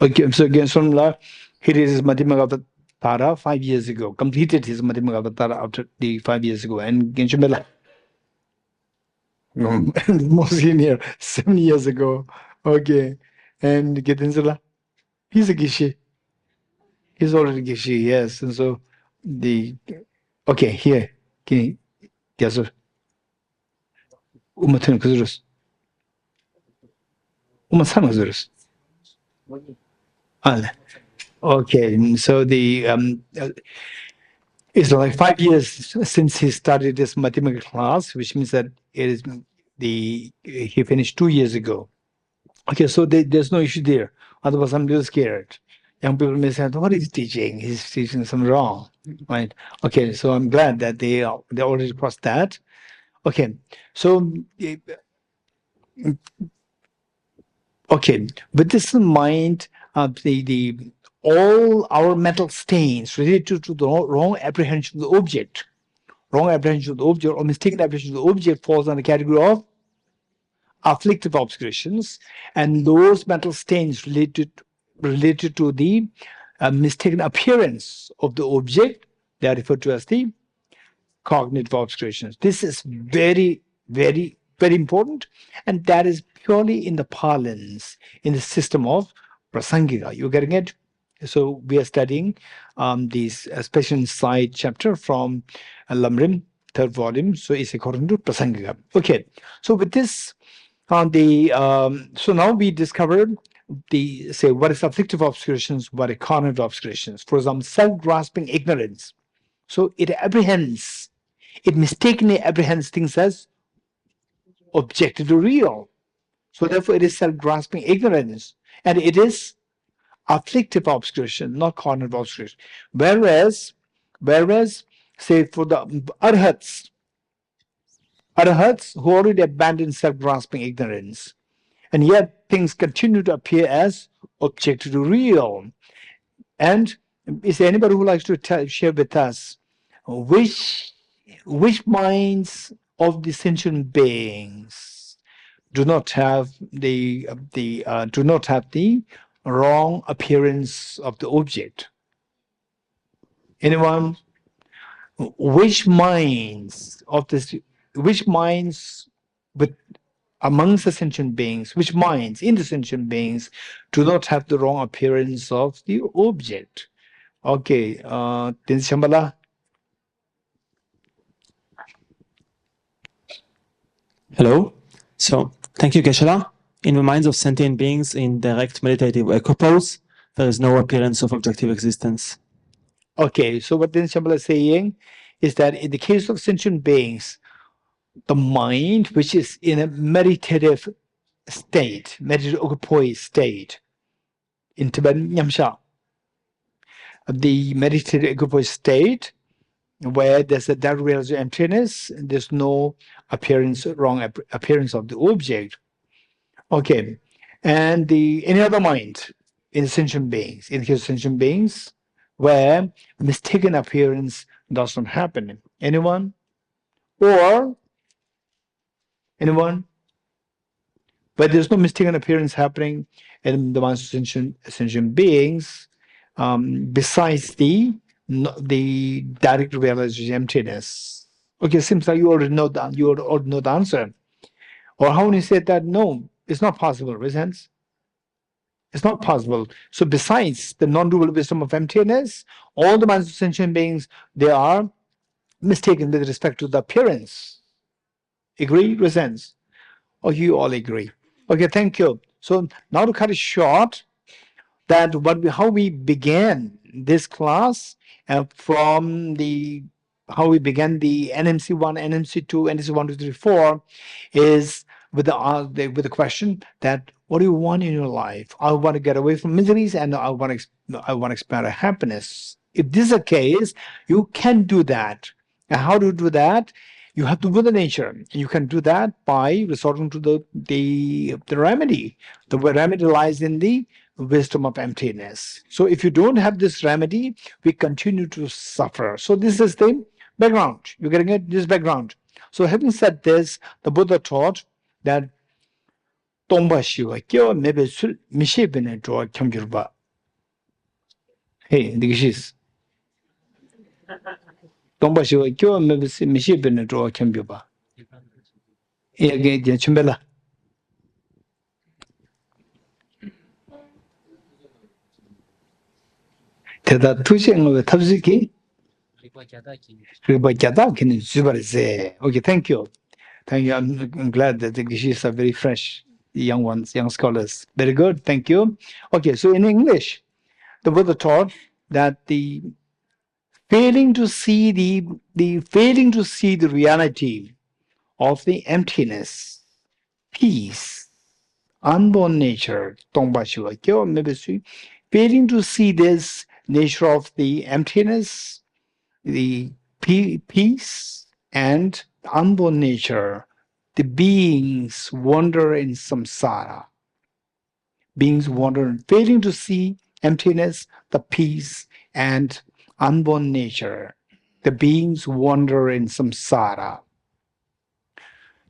okay, so again, he did his Madhyamavatara 5 years ago, completed his Madhyamavatara after the 5 years ago, and Genshimela, more senior, 7 years ago. Okay, and Getensela, he's a Geshe. He's already Geshe, yes. And so okay, here, can you Umatun Kazurus. Umasan Kazurus. Ale. Okay, so it's like 5 years since he started this mathematics class, which means that he finished 2 years ago. Okay, so there's no issue there. Otherwise, I'm a little scared. Young people may say, "What is he teaching? He's teaching something wrong," right? Okay, so I'm glad that they already crossed that. Okay, so okay, with this in mind, all our mental stains related to the wrong apprehension of the object, or mistaken apprehension of the object falls under the category of afflictive obscurations, and those mental stains related to the mistaken appearance of the object, they are referred to as the cognitive obscurations. This is very, very, very important, and that is purely in the parlance, in the system of prasangika. You're getting it? So we are studying this special insight chapter from Lamrim, third volume. So it's according to prasangika. Okay. So with this, so now we discovered what is afflictive obscurations, what are cognitive obscurations. For example, self-grasping ignorance. So it mistakenly apprehends things as objectively real. So therefore it is self-grasping ignorance. And it is afflictive obscuration, not cognitive obscuration. Whereas, say for the arhats who already abandoned self-grasping ignorance, and yet things continue to appear as objectively real. And is there anybody who likes to share with us which minds of the sentient beings do not have the wrong appearance of the object? Anyone? Which minds with amongst the sentient beings, which minds in the sentient beings do not have the wrong appearance of the object? Okay, Shambhala. Hello. So, thank you, Geshe. In the minds of sentient beings in direct meditative equipoise, there is no appearance of objective existence. Okay, so what then Shambhala is saying is that in the case of sentient beings, the mind, which is in a meditative state, meditative equipoise state, in Tibetan Nyamsha, the meditative equipoise state, where there's a direct realization of emptiness, there's no wrong appearance of the object. Okay, and any other mind in sentient beings, in the case of sentient beings, where mistaken appearance does not happen. Anyone? Or anyone? But there's no mistaken appearance happening in the minds of sentient beings, besides the direct realization emptiness. Okay, seems like you already know that. You already know the answer. Or how when you say that no, it's not possible, reasons? It's not possible. So besides the non-dual wisdom of emptiness, all the minds of sentient beings, they are mistaken with respect to the appearance. Agree, reasons? Or you all agree? Okay, thank you. So now to cut it short, that how we began this class, from how we began the NMC 1, NMC 2, NMC 1, 2, 3, 4, is with the question that what do you want in your life? I want to get away from miseries, and I want to expand happiness. If this is the case, you can do that. And how do you do that? You have to go to nature. You can do that by resorting to the remedy. The remedy lies in the wisdom of emptiness. So if you don't have this remedy, we continue to suffer. So this is the background. You're getting it? This background. So having said this, the Buddha taught that Tongpa Shiva Kyo Mebe Sul Mishe Bene Dwa Kyongyurba. Hey, the Geshis. Tongpa Shiva Kyo Mebe Sul Mishe Bene Dwa Kyongyurba. Hey, again, Chumbela. Teda Tushing Tabziki. Okay, thank you. Thank you. I'm glad that the Geshis are very fresh, the young ones, young scholars. Very good, thank you. Okay, so in English, the Buddha taught that the failing to see the reality of the emptiness, peace, unborn nature, failing to see this nature of the emptiness, the peace, and unborn nature, the beings wander in samsara. Beings wander, failing to see emptiness, the peace, and unborn nature. The beings wander in samsara.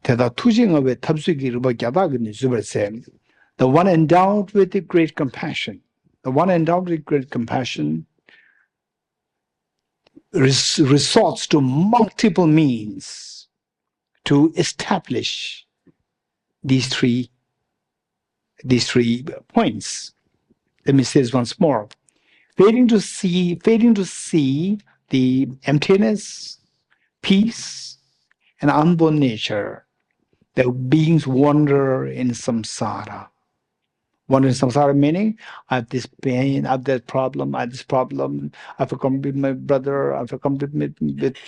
The one endowed with the great compassion, resorts to multiple means to establish these three points. Let me say this once more. Failing to see the emptiness, peace, and unborn nature, the beings wander in samsara. Wander in samsara meaning, I have this pain, I have that problem, I have this problem, I have a conflict with my brother, I have a conflict with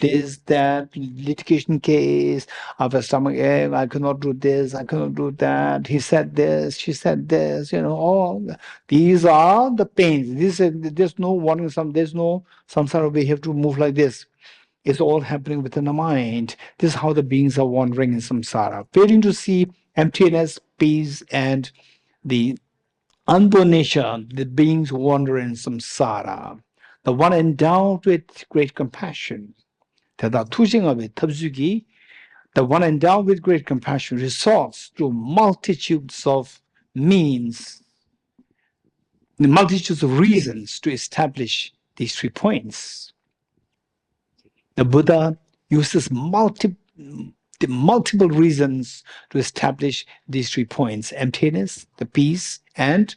this, that, litigation case, I have a stomach ache, I cannot do this, I cannot do that, he said this, she said this, all these are the pains. There's no wandering, there's no samsara, we have to move like this. It's all happening within the mind. This is how the beings are wandering in samsara, failing to see emptiness, peace, and the unborn nature. The beings wander in samsara. The one endowed with great compassion. The one endowed with great compassion resorts to multitudes of means, the multitudes of reasons to establish these 3 points. The Buddha uses multiple reasons to establish these 3 points: emptiness, the peace, and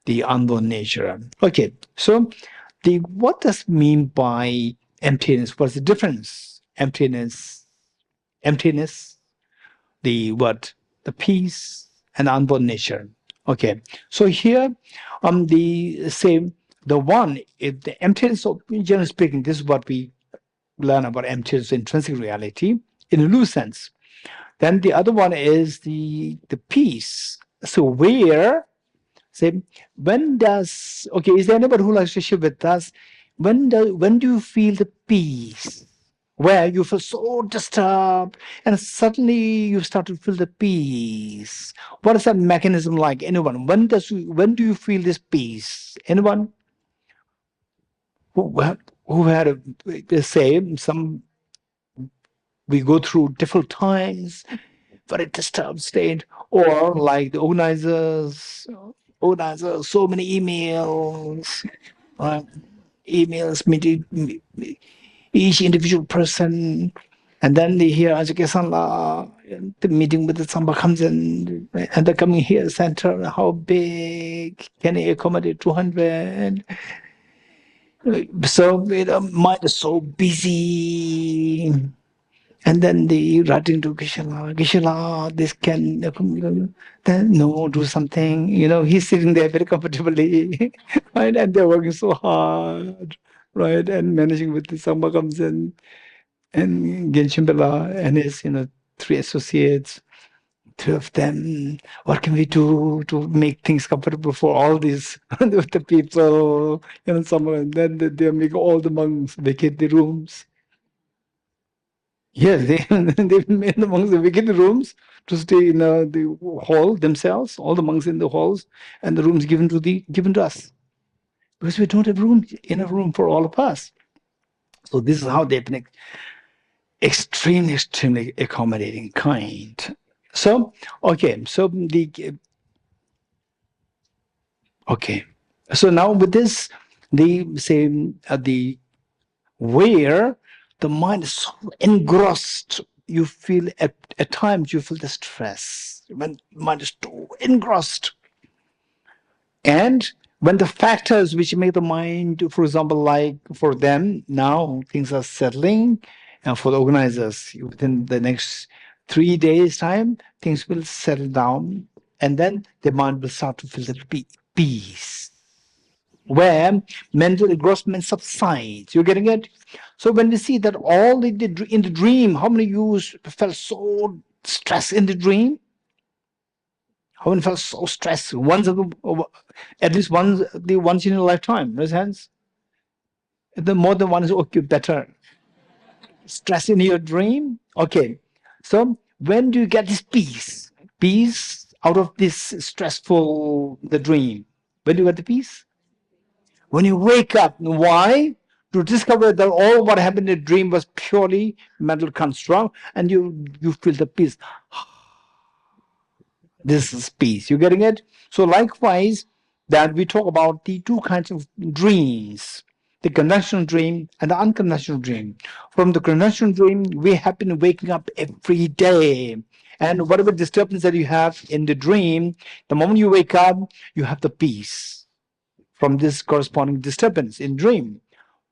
the unborn nature. Okay, so what does mean by emptiness? What's the difference? Emptiness, the peace, and unborn nature. Okay, so here the emptiness, generally speaking, this is what we learn about emptiness, intrinsic reality in a loose sense. Then the other one is the peace. So where, say, is there anybody who likes to share with us? When do you feel the peace? Where you feel so disturbed and suddenly you start to feel the peace. What is that mechanism like? Anyone? When do you feel this peace? Anyone? Who had we go through difficult times, very disturbed state, or like the organizers, so many emails, meeting each individual person, and then they hear the meeting with the Tsanpa Khangtsen, and they're coming here center. How big can they accommodate? 200. So mind is so busy, and then they writing to Geshe, this can then no, do something. He's sitting there very comfortably, right? And they're working so hard, right? And managing with the Tsongkhapa Khangtsen and Geshe and his 3 associates. 2 of them, what can we do to make things comfortable for all these the people? And then they make all the monks vacate the rooms. Yes, they made the monks vacate the rooms to stay in the hall themselves. All the monks in the halls, and the rooms given to us, because we don't have enough room for all of us. So this is how they've been extremely accommodating kind. So so now with this, where the mind is so engrossed, you feel at times you feel the stress when the mind is too engrossed. And when the factors which make the mind, for example, like for them now things are settling, and for the organizers within the next 3 days time things will settle down, and then the mind will start to feel the peace. where mental engrossment subsides. You're getting it? So when we see that all in the dream, how many of you felt so stressed in the dream? How many felt so stressed? At least once in your lifetime. Raise hands. The more than one is okay, better. Stress in your dream? Okay. So when do you get this peace? Peace out of this stressful the dream. When do you get the peace? When you wake up. Why? To discover that all what happened in the dream was purely mental construct, and you feel the peace. This is peace. You getting it? So likewise, that we talk about the two kinds of dreams, the conventional dream and the unconventional dream. From the conventional dream, we have been waking up every day. And whatever disturbance that you have in the dream, the moment you wake up, you have the peace from this corresponding disturbance in dream.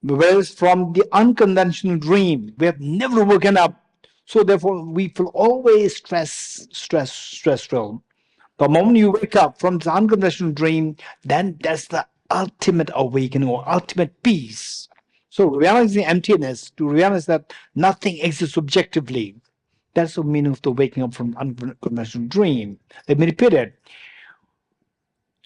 Whereas from the unconventional dream, we have never woken up. So therefore, we feel always stressful. The moment you wake up from the unconventional dream, then that's the ultimate awakening or ultimate peace. So realizing emptiness, to realize that nothing exists objectively, that's the meaning of the waking up from unconventional dream. Let me repeat it.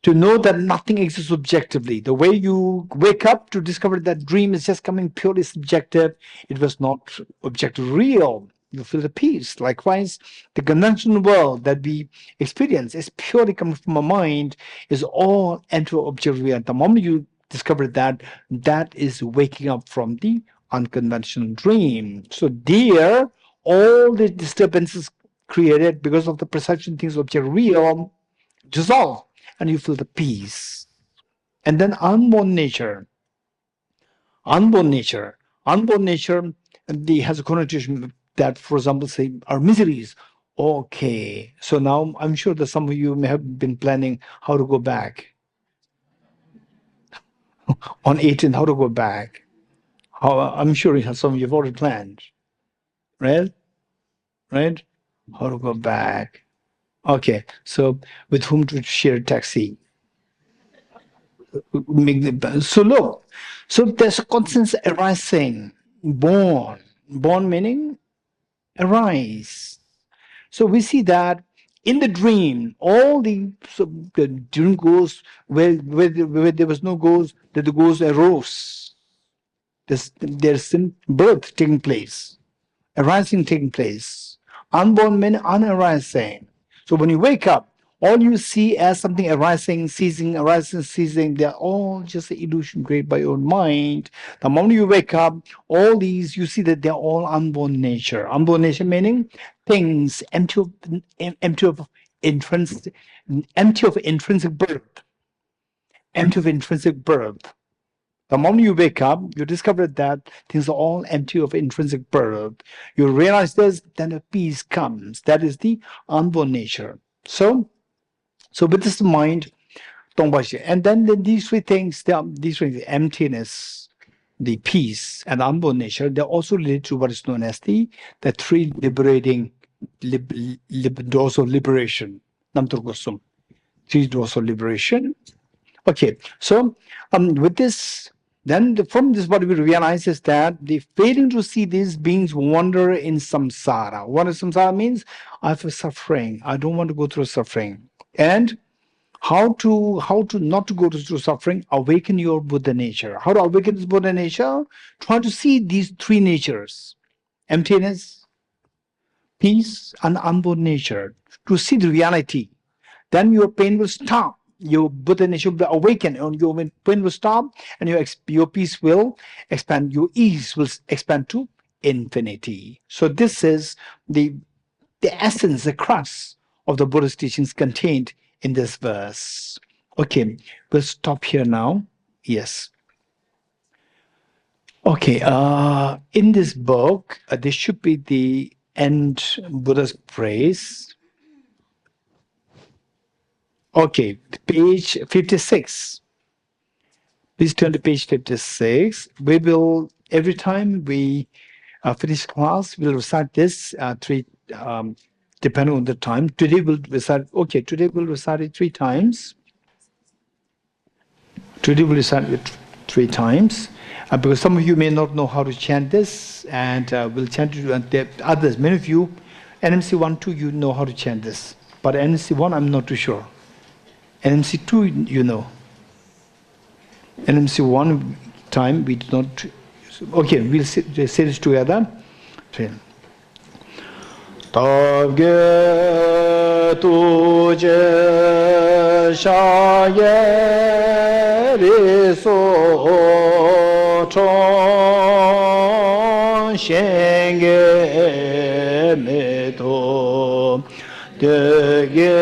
To know that nothing exists objectively. The way you wake up to discover that dream is just coming purely subjective. It was not objective real. You feel the peace. Likewise, the conventional world that we experience is purely coming from our mind, is all empty objective reality. The moment you discover that, that is waking up from the unconventional dream. So there, all the disturbances created because of the perception things object real dissolve, and you feel the peace. And then unborn nature. Unborn nature has a connotation that, for example, say our miseries. Okay, so now I'm sure that some of you may have been planning how to go back. On 18th, how to go back. I'm sure some of you have already planned. Right? How to go back. Okay, so with whom to share a taxi? So look, so there's a conscience arising, born meaning arise. So we see that in the dream, all the dream goes where there was no ghost, that the ghost arose. There's birth taking place, arising taking place. Unborn meaning unarising. So when you wake up, all you see as something arising, ceasing, they're all just an illusion created by your mind. The moment you wake up, all these, you see that they're all unborn nature. Unborn nature meaning things empty of intrinsic birth. Empty of intrinsic birth. The moment you wake up, you discover that things are all empty of intrinsic birth. You realize this, then a peace comes. That is the unborn nature. So with this in mind, and then these three things, the emptiness, the peace, and unborn nature, they're also related to what is known as the three liberating doors of liberation. Three doors of liberation. Okay, so with this, then from this, what we realize is that the failing to see these beings wander in samsara. What is samsara means? I have a suffering. I don't want to go through suffering. And how to not to go through suffering? Awaken your Buddha nature. How to awaken this Buddha nature? Try to see these three natures: emptiness, peace, and unborn nature. To see the reality, then your pain will stop. Your Buddha nature will awaken, and your pain will stop, and your peace will expand. Your ease will expand to infinity. So this is the essence, the crux of the Buddha's teachings contained in this verse. Okay, we'll stop here now. Yes. Okay, in this book, this should be the end Buddha's praise. Okay, page 56. Please turn to page 56. We will, every time we finish class, we'll recite this three depending on the time. Today we'll recite it 3 times. Today we'll chant it 3 times. Because some of you may not know how to chant this, and we'll chant it, and the others, many of you, NMC 1, 2, you know how to chant this. But NMC 1, I'm not too sure. NMC 2, you know. NMC 1 time, we do not. Okay, we'll say this together. Tavge tuje shaye riso chong shenge meto dege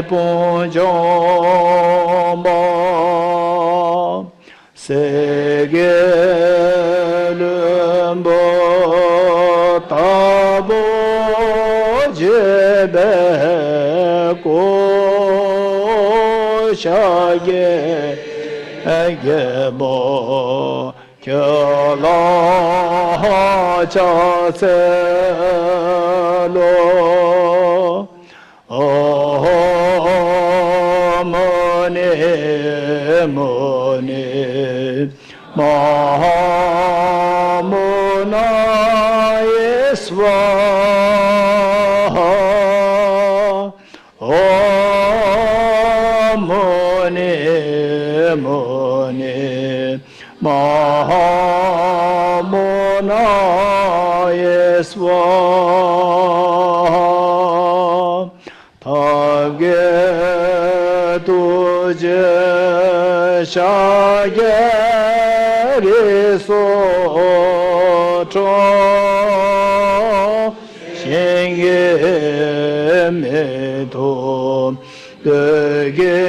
ponjomba sege lumbo tabo jebe ko shage agebo kyala cha se lo oh mone mone mahamuna yeswa Mahamona Yeswa Tavge tuje shage riso chong shenge meto dege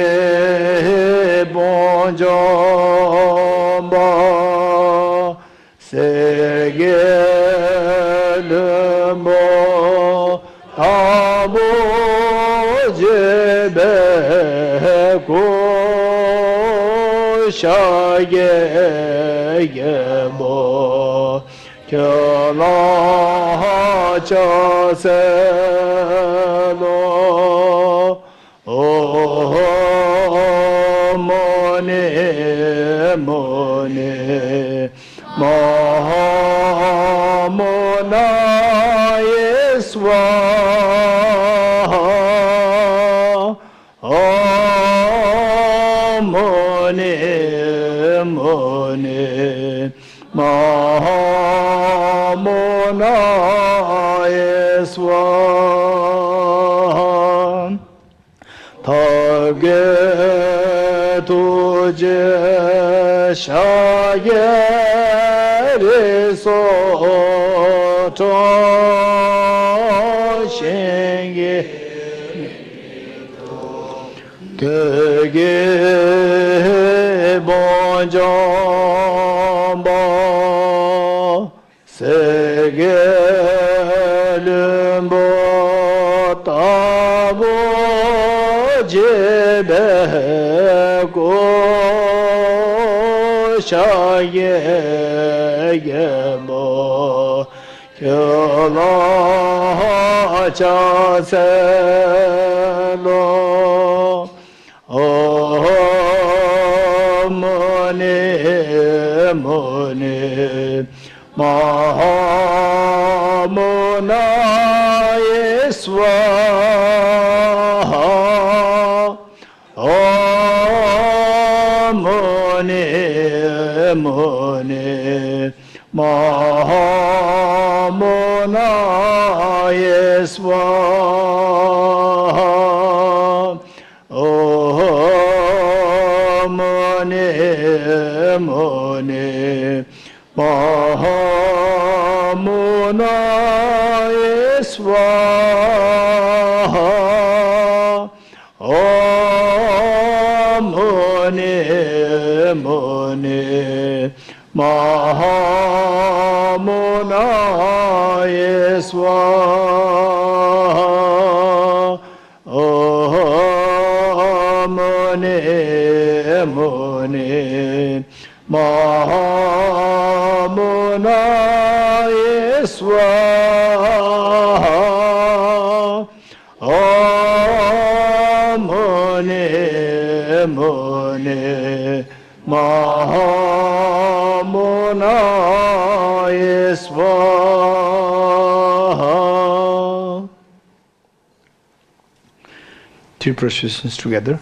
bonjomba sege lumbo abo jebe ko shage yebo kyala cha se lo oh mone mone mahamona yeswa oh mone mone mahamona yeswa Tavge tuje shaye riso chong shenge dege bonjomba sege lumbo tabo jebe ko shaye yebo kyala cha se lo oh mone mone mahamona yeswa mone mahamona yeswa oh mone mone mahamona yeswa oh mone mone mahamona yeswa oh mone mone mahamona yeswa oh mone mone three processions together.